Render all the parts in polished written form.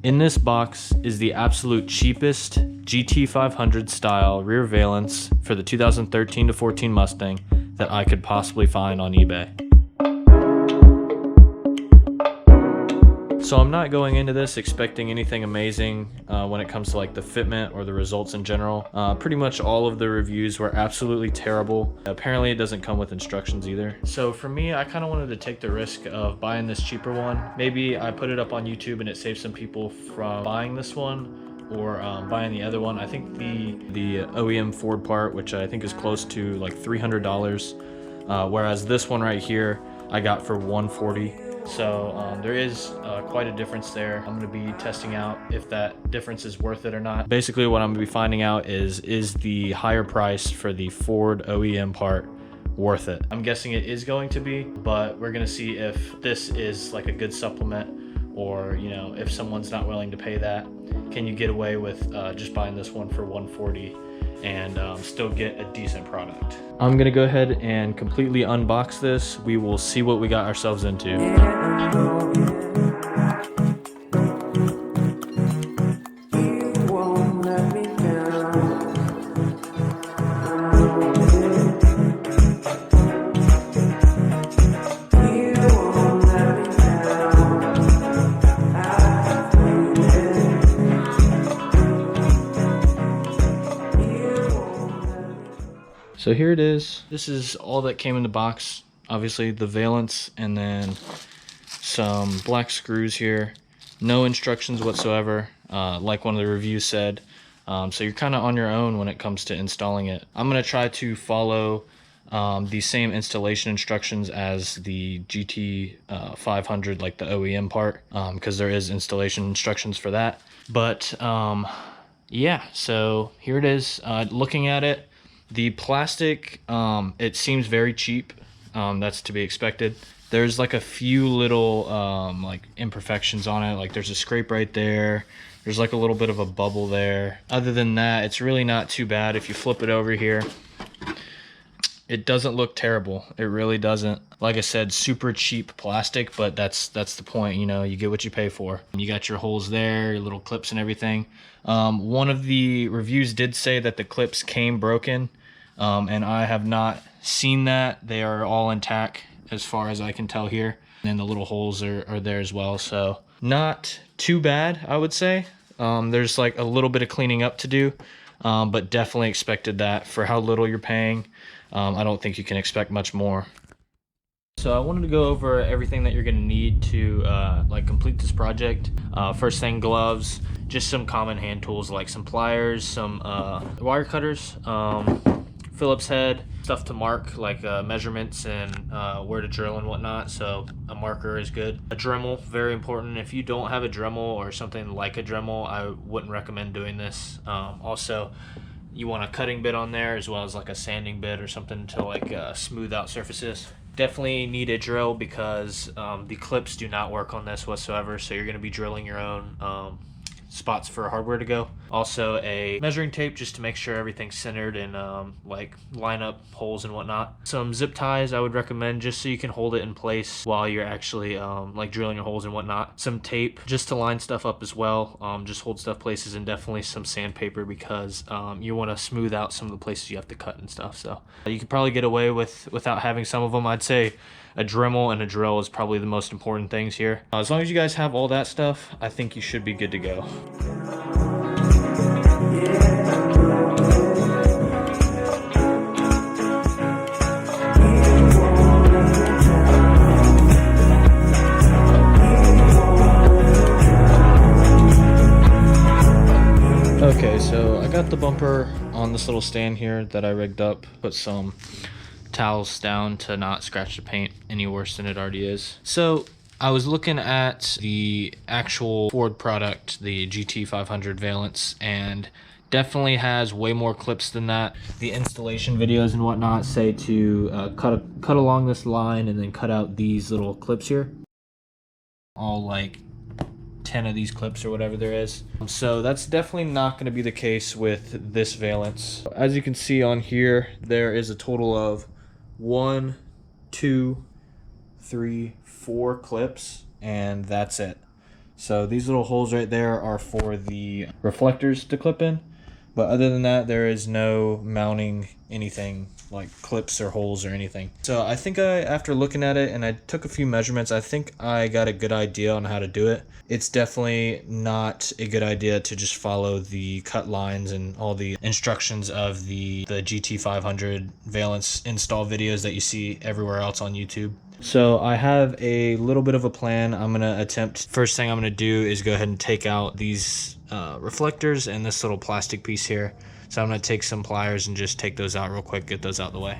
In this box is the absolute cheapest GT500 style rear valence for the 2013 to 14 Mustang that I could possibly find on eBay. So I'm not going into this expecting anything amazing when it comes to like the fitment or the results in general. Pretty much all of the reviews were absolutely terrible. Apparently it doesn't come with instructions either. So for me, I kind of wanted to take the risk of buying this cheaper one. Maybe I put it up on YouTube and it saves some people from buying this one or buying the other one. I think the OEM Ford part, which I think is close to like $300, whereas this one right here I got for $140. So there is quite a difference there. I'm going to be testing out if that difference is worth it or not. Basically what I'm going to be finding out is the higher price for the Ford OEM part worth it? I'm guessing it is going to be, but we're going to see if this is like a good supplement, or you know, if someone's not willing to pay that, can you get away with just buying this one for $140 and still get a decent product? I'm gonna go ahead and completely unbox this. We will see what we got ourselves into. So here it is. This is all that came in the box. Obviously the valence and then some black screws here. No instructions whatsoever, like one of the reviews said. So you're kind of on your own when it comes to installing it. I'm going to try to follow the same installation instructions as the GT500, like the OEM part, because there is installation instructions for that. But yeah, so here it is. Looking at it, the plastic, it seems very cheap. That's to be expected. There's like a few little like imperfections on it. Like there's a scrape right there. There's like a little bit of a bubble there. Other than that, it's really not too bad. If you flip it over here, it doesn't look terrible. It really doesn't. Like I said, super cheap plastic, but that's the point. You know, you get what you pay for. You got your holes there, your little clips and everything. One of the reviews did say that the clips came broken. And I have not seen that. They are all intact as far as I can tell here. And the little holes are there as well. So not too bad, I would say. There's like a little bit of cleaning up to do, but definitely expected that for how little you're paying. I don't think you can expect much more. So I wanted to go over everything that you're going to need to like complete this project. First thing, gloves, just some common hand tools like some pliers, some wire cutters, Phillips head, stuff to mark like measurements and where to drill and whatnot. So a marker is good. A Dremel, very important. If you don't have a Dremel or something like a Dremel, I wouldn't recommend doing this. Also, you want a cutting bit on there as well as like a sanding bit or something to like smooth out surfaces. Definitely need a drill because the clips do not work on this whatsoever. So you're going to be drilling your own spots for hardware to go. Also a measuring tape just to make sure everything's centered and like line up holes and whatnot. Some zip ties I would recommend just so you can hold it in place while you're actually like drilling your holes and whatnot. Some tape just to line stuff up as well, just hold stuff places, and definitely some sandpaper because you want to smooth out some of the places you have to cut and stuff. So you could probably get away without having some of them. I'd say a Dremel and a drill is probably the most important things here. As long as you guys have all that stuff, I think you should be good to go. Okay, so I got the bumper on this little stand here that I rigged up. Put some towels down to not scratch the paint any worse than it already is. So I was looking at the actual Ford product, the GT500 Valence, and definitely has way more clips than that. The installation videos and whatnot say to cut along this line and then cut out these little clips here. All like 10 of these clips or whatever there is. So that's definitely not going to be the case with this Valence. As you can see on here, there is a total of 1, 2, 3, 4 clips, and that's it. So these little holes right there are for the reflectors to clip in. But other than that, there is no mounting anything like clips or holes or anything. So I think after looking at it and I took a few measurements, I think I got a good idea on how to do it. It's definitely not a good idea to just follow the cut lines and all the instructions of the GT500 valence install videos that you see everywhere else on YouTube. So I have a little bit of a plan. I'm gonna attempt, first thing I'm gonna do is go ahead and take out these reflectors and this little plastic piece here. So I'm gonna take some pliers and just take those out real quick, get those out of the way.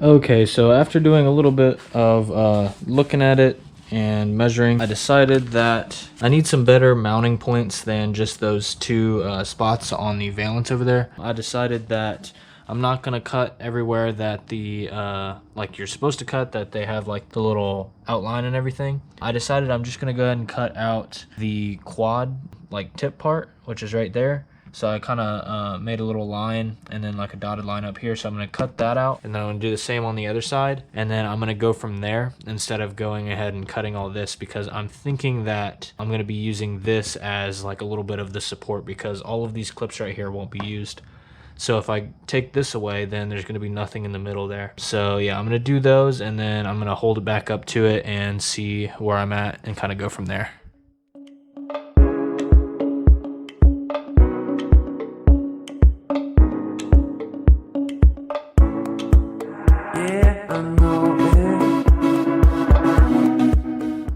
Okay, so after doing a little bit of looking at it and measuring, I decided that I need some better mounting points than just those two spots on the valence over there. I decided that I'm not gonna cut everywhere that the like you're supposed to cut, that they have like the little outline and everything. I decided I'm just gonna go ahead and cut out the quad like tip part, which is right there. So I kind of made a little line and then like a dotted line up here. So I'm going to cut that out, and then I'm going to do the same on the other side. And then I'm going to go from there instead of going ahead and cutting all this, because I'm thinking that I'm going to be using this as like a little bit of the support, because all of these clips right here won't be used. So if I take this away, then there's going to be nothing in the middle there. So yeah, I'm going to do those, and then I'm going to hold it back up to it and see where I'm at and kind of go from there.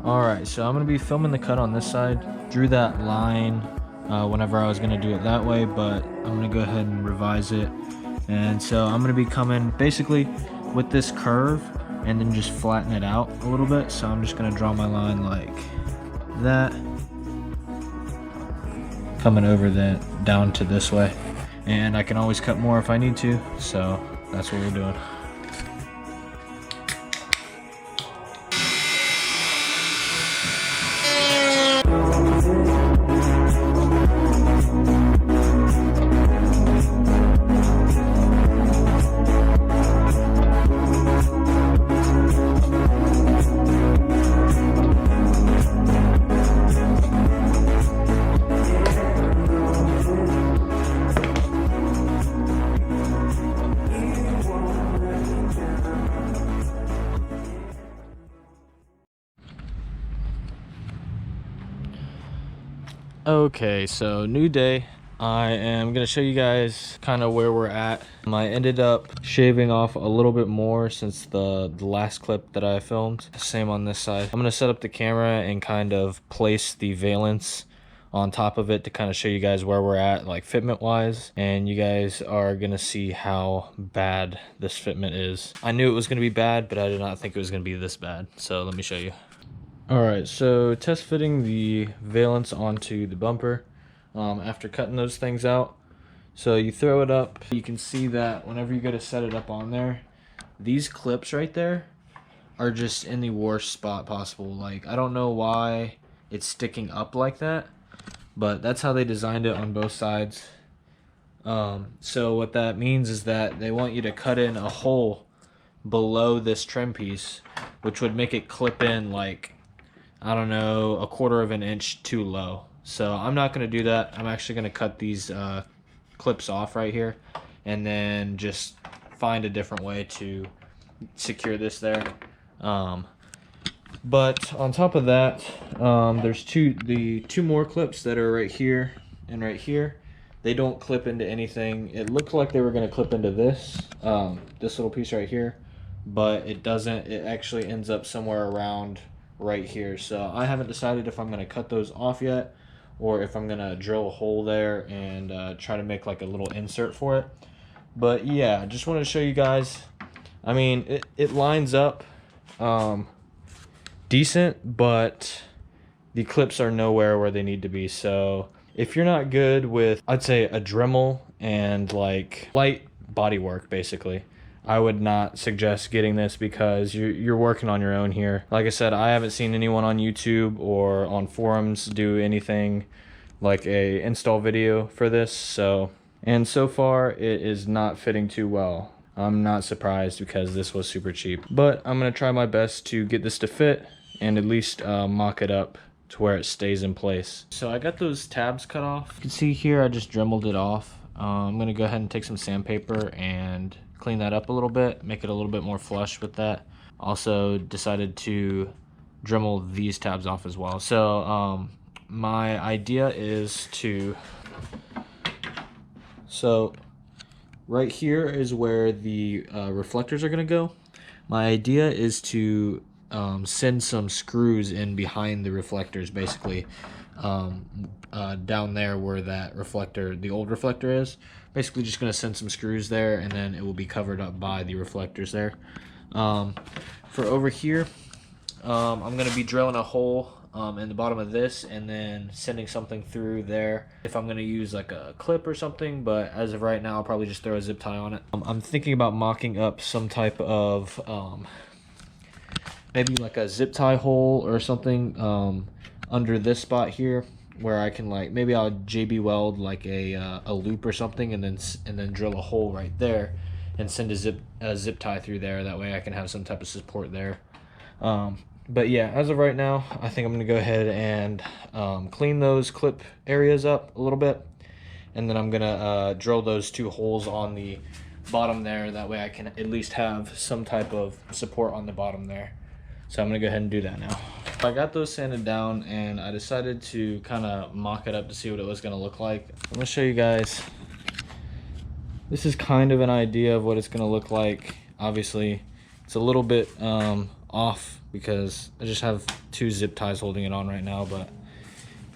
Alright, so I'm going to be filming the cut on this side. Drew that line whenever I was going to do it that way, but I'm going to go ahead and revise it. And so I'm going to be coming basically with this curve and then just flatten it out a little bit. So I'm just going to draw my line like that, coming over that down to this way. And I can always cut more if I need to, so that's what we're doing. Okay, so new day. I am going to show you guys kind of where we're at. I ended up shaving off a little bit more since the last clip that I filmed. Same on this side. I'm going to set up the camera and kind of place the valence on top of it to kind of show you guys where we're at, like fitment wise, and you guys are going to see how bad this fitment is. I knew it was going to be bad, but I did not think it was going to be this bad. So let me show you. Alright, so test fitting the valence onto the bumper after cutting those things out. So you throw it up, you can see that whenever you go to set it up on there, these clips right there are just in the worst spot possible. Like, I don't know why it's sticking up like that, but that's how they designed it on both sides. So what that means is that they want you to cut in a hole below this trim piece, which would make it clip in like, I don't know, 1/4 of an inch too low. So I'm not going to do that. I'm actually going to cut these clips off right here and then just find a different way to secure this there. But on top of that, there's two more clips that are right here and right here. They don't clip into anything. It looked like they were going to clip into this little piece right here, but it doesn't. It actually ends up somewhere around right here. So I haven't decided if I'm going to cut those off yet, or if I'm going to drill a hole there and try to make like a little insert for it. But yeah, I just wanted to show you guys. I mean, it lines up decent, but the clips are nowhere where they need to be. So if you're not good with, I'd say, a Dremel and like light body work basically. I would not suggest getting this because you're working on your own here. Like I said, I haven't seen anyone on YouTube or on forums do anything like a install video for this, and so far it is not fitting too well. I'm not surprised because this was super cheap, but I'm gonna try my best to get this to fit and at least mock it up to where it stays in place. So I got those tabs cut off. You can see here I just dremeled it off. I'm gonna go ahead and take some sandpaper and clean that up a little bit, make it a little bit more flush with that. Also decided to dremel these tabs off as well. So my idea is so right here is where the reflectors are gonna go. My idea is to send some screws in behind the reflectors, basically down there where that reflector, the old reflector is. Basically just going to send some screws there, and then it will be covered up by the reflectors there. For over here, I'm going to be drilling a hole in the bottom of this and then sending something through there if I'm going to use like a clip or something, but as of right now I'll probably just throw a zip tie on it. I'm thinking about mocking up some type of maybe like a zip tie hole or something under this spot here, where I can like, maybe I'll JB weld like a loop or something, and then drill a hole right there and send a zip tie through there. That way I can have some type of support there. But yeah, as of right now, I think I'm gonna go ahead and clean those clip areas up a little bit, and then I'm gonna drill those 2 holes on the bottom there. That way I can at least have some type of support on the bottom there. So I'm gonna go ahead and do that now. I got those sanded down and I decided to kind of mock it up to see what it was gonna look like. I'm gonna show you guys. This is kind of an idea of what it's gonna look like. Obviously, it's a little bit off because I just have 2 zip ties holding it on right now, but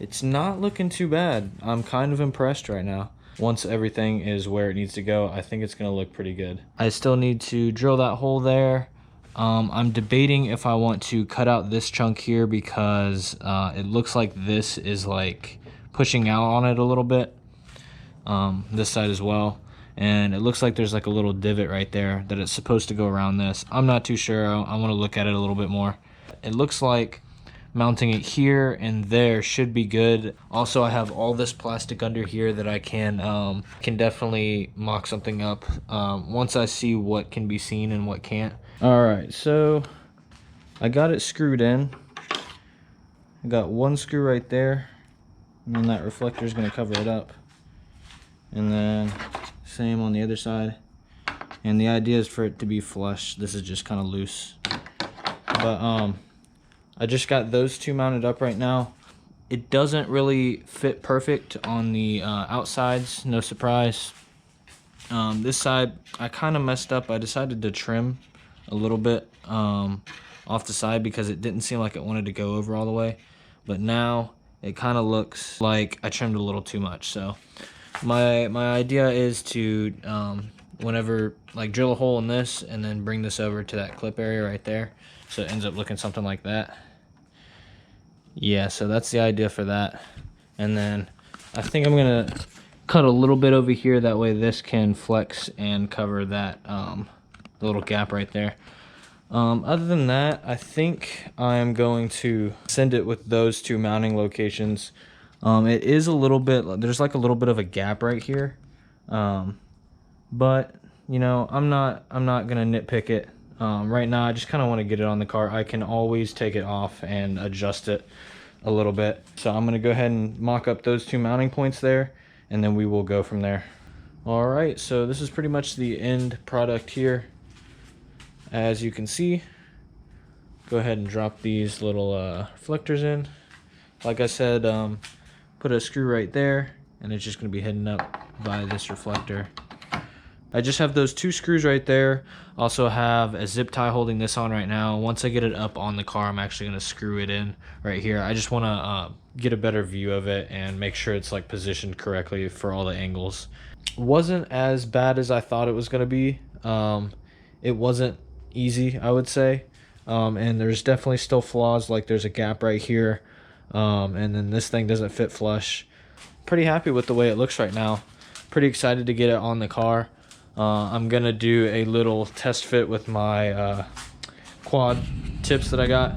it's not looking too bad. I'm kind of impressed right now. Once everything is where it needs to go, I think it's gonna look pretty good. I still need to drill that hole there. I'm debating if I want to cut out this chunk here because it looks like this is like pushing out on it a little bit, this side as well, and it looks like there's like a little divot right there that it's supposed to go around this. I'm not too sure. I want to look at it a little bit more. It looks like mounting it here and there should be good. Also, I have all this plastic under here that I can definitely mock something up once I see what can be seen and what can't. All right, so I got it screwed in. I got 1 screw right there, and then that reflector is going to cover it up, and then same on the other side. And the idea is for it to be flush. This is just kind of loose, but I just got those 2 mounted up right now. It doesn't really fit perfect on the outsides, no surprise. This side I kind of messed up. I decided to trim a little bit off the side because it didn't seem like it wanted to go over all the way, but now it kind of looks like I trimmed a little too much. So my idea is to whenever, like, drill a hole in this and then bring this over to that clip area right there, so it ends up looking something like that. Yeah, so that's the idea for that. And then I think I'm gonna cut a little bit over here, that way this can flex and cover that the little gap right there. Other than that, I think I'm going to send it with those 2 mounting locations. It is a little bit, there's like a little bit of a gap right here, but you know, I'm not gonna nitpick it. Right now I just kind of want to get it on the car. I can always take it off and adjust it a little bit. So I'm gonna go ahead and mock up those 2 mounting points there, and then we will go from there. All right, so this is pretty much the end product here. As you can see, go ahead and drop these little reflectors in. Like I said, put a screw right there, and it's just going to be hidden up by this reflector. I just have those 2 screws right there. Also have a zip tie holding this on right now. Once I get it up on the car, I'm actually going to screw it in right here. I just want to get a better view of it and make sure it's like positioned correctly for all the angles. Wasn't as bad as I thought it was going to be. It wasn't easy, I would say, and there's definitely still flaws, like there's a gap right here, and then this thing doesn't fit flush. Pretty happy with the way it looks right now. Pretty excited to get it on the car. I'm gonna do a little test fit with my quad tips that I got,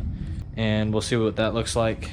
and we'll see what that looks like.